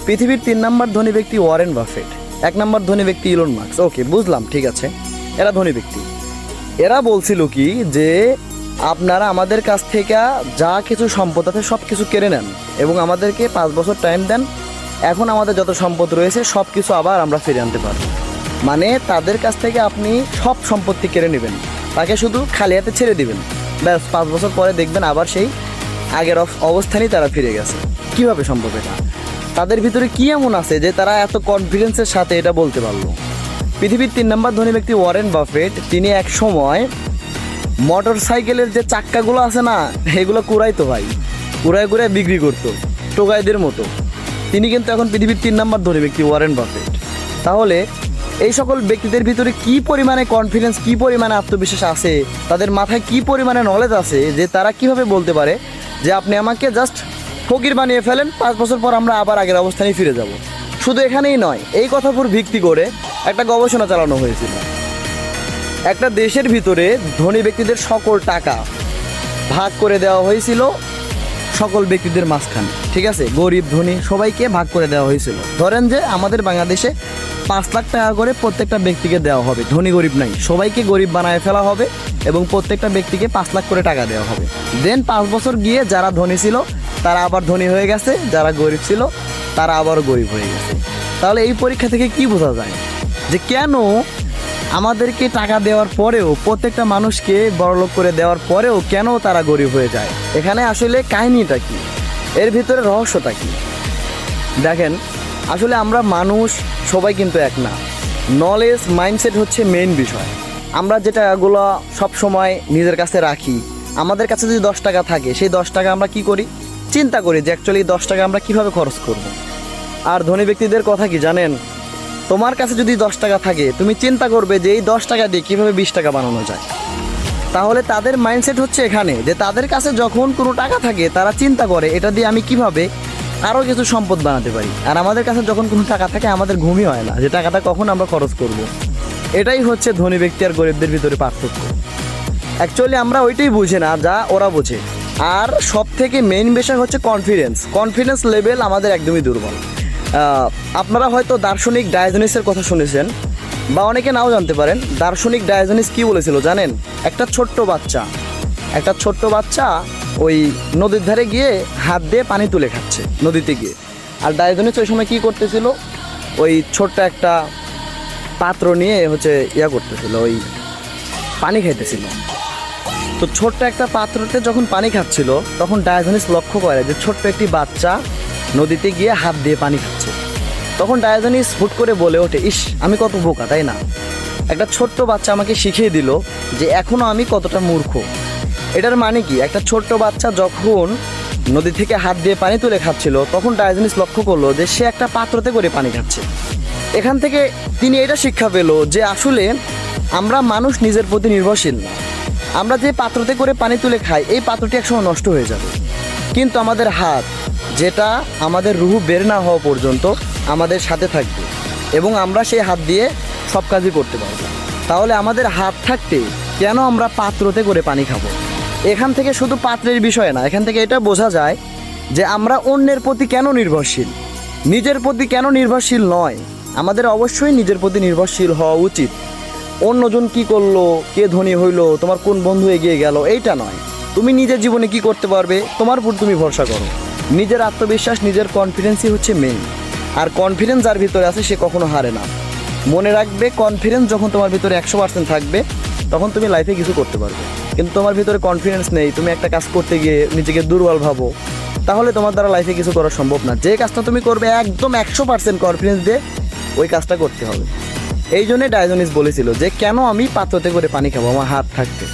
পৃথিবীর 3 নম্বর ধনী ব্যক্তি ওয়ারেন বাফেট, 1 নম্বর ধনী ব্যক্তি ইলন মাস্ক। ওকে, বুঝলাম, ঠিক আছে, এরা ধনী ব্যক্তি। এরা বলছিল কি যে আপনারা আমাদের কাছ থেকে যা কিছু সম্পদ আছে সব কিছু কেড়ে নেন এবং আমাদেরকে 5 বছর টাইম দেন, এখন আমাদের যত সম্পদ রয়েছে সব কিছু আবার আমরা ফিরে আনতে পারব। মানে তাদের কাছ থেকে আপনি সব সম্পত্তি কেড়ে নেবেন, তাকে শুধু খালি হাতে ছেড়ে দিবেন, ব্যাস 5 বছর পরে দেখবেন আবার সেই আগের অবস্থানেই তারা ফিরে গেছে। কিভাবে সম্ভব এটা? তাদের ভিতরে কি এমন আছে যে তারা এত কনফিডেন্সের সাথে এটা বলতে পারলো? পৃথিবীর 3 নম্বর ধনী ব্যক্তি ওয়ারেন বাফেট, তিনি এক সময় মোটর সাইকেলের যে চাক্কাগুলো আছে না, এগুলো কুড়াইতো ভাই, কুড়ায় কুড়ায় বিক্রি করতো টোকাইদের মতো। তিনি কিন্তু এখন পৃথিবীর 3 নম্বর ধনী ব্যক্তি ওয়ারেন বাফেট। তাহলে এই সকল ব্যক্তিদের ভিতরে কি পরিমাণে কনফিডেন্স, কি পরিমাণে আত্মবিশ্বাস আছে, তাদের মাথায় কি পরিমাণে নলেজ আছে যে তারা কিভাবে বলতে পারে যে আপনি আমাকে জাস্ট ফকির বানিয়ে ফেলেন, 5 বছর পর আমরা আবার আগের অবস্থানে ফিরে যাব। শুধু এখানেই নয়, এই কথার উপর ভিত্তি করে একটা গবেষণা চালানো হয়েছিল। একটা দেশের ভিতরে ধনী ব্যক্তিদের সকল টাকা ভাগ করে দেওয়া হয়েছিল সকল ব্যক্তিদের মাঝখানে, ঠিক আছে, গরিব ধনী সবাইকে ভাগ করে দেওয়া হয়েছিল। ধরেন যে আমাদের বাংলাদেশে 5 লাখ টাকা করে প্রত্যেকটা ব্যক্তিকে দেওয়া হবে, ধনী গরিব নাই, সবাইকে গরিব বানায় ফেলা হবে এবং প্রত্যেকটা ব্যক্তিকে 5 লাখ করে টাকা দেওয়া হবে। দেন 5 বছর গিয়ে যারা ধনী ছিল তারা আবার ধনী হয়ে গেছে, যারা গরিব ছিল তারা আবারও গরিব হয়ে গেছে। তাহলে এই পরীক্ষা থেকে কি বোঝা যায় যে কেন আমাদেরকে টাকা দেওয়ার পরেও, প্রত্যেকটা মানুষকে বড়লোক করে দেওয়ার পরেও কেন তারা গরিব হয়ে যায়? এখানে আসলে কাহিনীটা কি, এর ভিতরে রহস্যটা কি? দেখেন, আসলে আমরা মানুষ সবাই কিন্তু এক না। নলেজ, মাইন্ডসেট হচ্ছে মেইন বিষয়। আমরা যে টাকাগুলো সবসময় নিজের কাছে রাখি, আমাদের কাছে যদি 10 টাকা থাকে, সেই 10 টাকা আমরা কি করি? চিন্তা করি যে অ্যাকচুয়ালি 10 টাকা আমরা কীভাবে খরচ করব। আর ধনী ব্যক্তিদের কথা কি জানেন? তোমার কাছে যদি 10 টাকা থাকে, তুমি চিন্তা করবে যে এই 10 টাকা দিয়ে কীভাবে 20 টাকা বানানো যায়। তাহলে তাদের মাইন্ডসেট হচ্ছে এখানে যে তাদের কাছে যখন কোনো টাকা থাকে তারা চিন্তা করে এটা দিয়ে আমি কিভাবে আরও কিছু সম্পদ বানাতে পারি। আর আমাদের কাছে যখন কোনো টাকা থাকে আমাদের ঘুমই হয় না যে টাকাটা কখন আমরা খরচ করব। এটাই হচ্ছে ধনী ব্যক্তি আর গরিবদের ভিতরে পার্থক্য। অ্যাকচুয়ালি আমরা ওইটাই বুঝি না যা ওরা বোঝে। আর সব থেকে মেইন বিষয় হচ্ছে কনফিডেন্স লেভেল আমাদের একদমই দুর্বল। আপনারা হয়তো দার্শনিক ডায়োজেনিসের কথা শুনেছেন বা অনেকে নাও জানতে পারেন। দার্শনিক ডায়োজেনিস কি বলেছিল জানেন? একটা ছোট্ট বাচ্চা ওই নদীর ধারে গিয়ে হাত দিয়ে পানি তুলে খাচ্ছে নদীতে গিয়ে। আর ডায়োজেনিস ওই সময় কী করতেছিল? ওই ছোট্ট একটা পাত্র নিয়ে করতেছিল, ওই পানি খাইতেছিল। তো ছোট্ট একটা পাত্রতে যখন পানি খাচ্ছিল তখন ডায়োজেনিস লক্ষ্য করে যে ছোট্ট একটি বাচ্চা নদীতে গিয়ে হাত দিয়ে পানি খাচ্ছে। তখন ডায়োজেনিস হুট করে বলে ওঠে, ইস, আমি কত বোকা, তাই না? একটা ছোট্ট বাচ্চা আমাকে শিখিয়ে দিল যে এখনও আমি কতটা মূর্খ। এটার মানে কি? একটা ছোট্ট বাচ্চা যখন নদী থেকে হাত দিয়ে পানি তুলে খাচ্ছিল তখন ডায়োজেনিস লক্ষ্য করলো যে সে একটা পাত্রতে করে পানি খাচ্ছে। এখান থেকে তিনি এটা শিক্ষা পেল যে আসলে আমরা মানুষ নিজের প্রতি নির্ভরশীল না। আমরা যে পাত্রতে করে পানি তুলে খাই এই পাত্রটি একসময় নষ্ট হয়ে যাবে, কিন্তু আমাদের হাত, যেটা আমাদের রুহ বের না হওয়া পর্যন্ত আমাদের সাথে থাকবে এবং আমরা সেই হাত দিয়ে সব কাজই করতে পারবো। তাহলে আমাদের হাত থাকতে কেন আমরা পাত্রতে করে পানি খাবো? এখান থেকে শুধু পাত্রের বিষয় না, এখান থেকে এটা বোঝা যায় যে আমরা অন্যের প্রতি কেন নির্ভরশীল, নিজের প্রতি কেন নির্ভরশীল নয়। আমাদের অবশ্যই নিজের প্রতি নির্ভরশীল হওয়া উচিত। অন্যজন কি করলো, কে ধনী হইলো, তোমার কোন বন্ধু এগিয়ে গেল, এইটা নয়। তুমি নিজের জীবনে কি করতে পারবে তোমার উপর তুমি ভরসা করো। নিজের আত্মবিশ্বাস, নিজের কনফিডেন্সই হচ্ছে মেইন। আর কনফিডেন্স যার ভিতরে আছে সে কখনো হারে না। মনে রাখবে, কনফিডেন্স যখন তোমার ভিতরে 100% থাকবে তখন তুমি লাইফে কিছু করতে পারবে। কিন্তু তোমার ভিতরে কনফিডেন্স নেই, তুমি একটা কাজ করতে গিয়ে নিজেকে দুর্বল ভাবো, তাহলে তোমার দ্বারা লাইফে কিছু করা সম্ভব না। যে কাজটা তুমি করবে একদম 100% কনফিডেন্স দিয়ে ওই কাজটা করতে হবে। এই জন্যে ডায়োজেনিস বলেছিল যে কেন আমি পাত্রতে করে পানি খাবো আমার হাত থাকতে।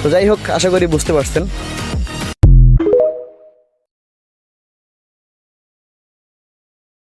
তো যাই হোক, আশা করি বুঝতে পারছেন।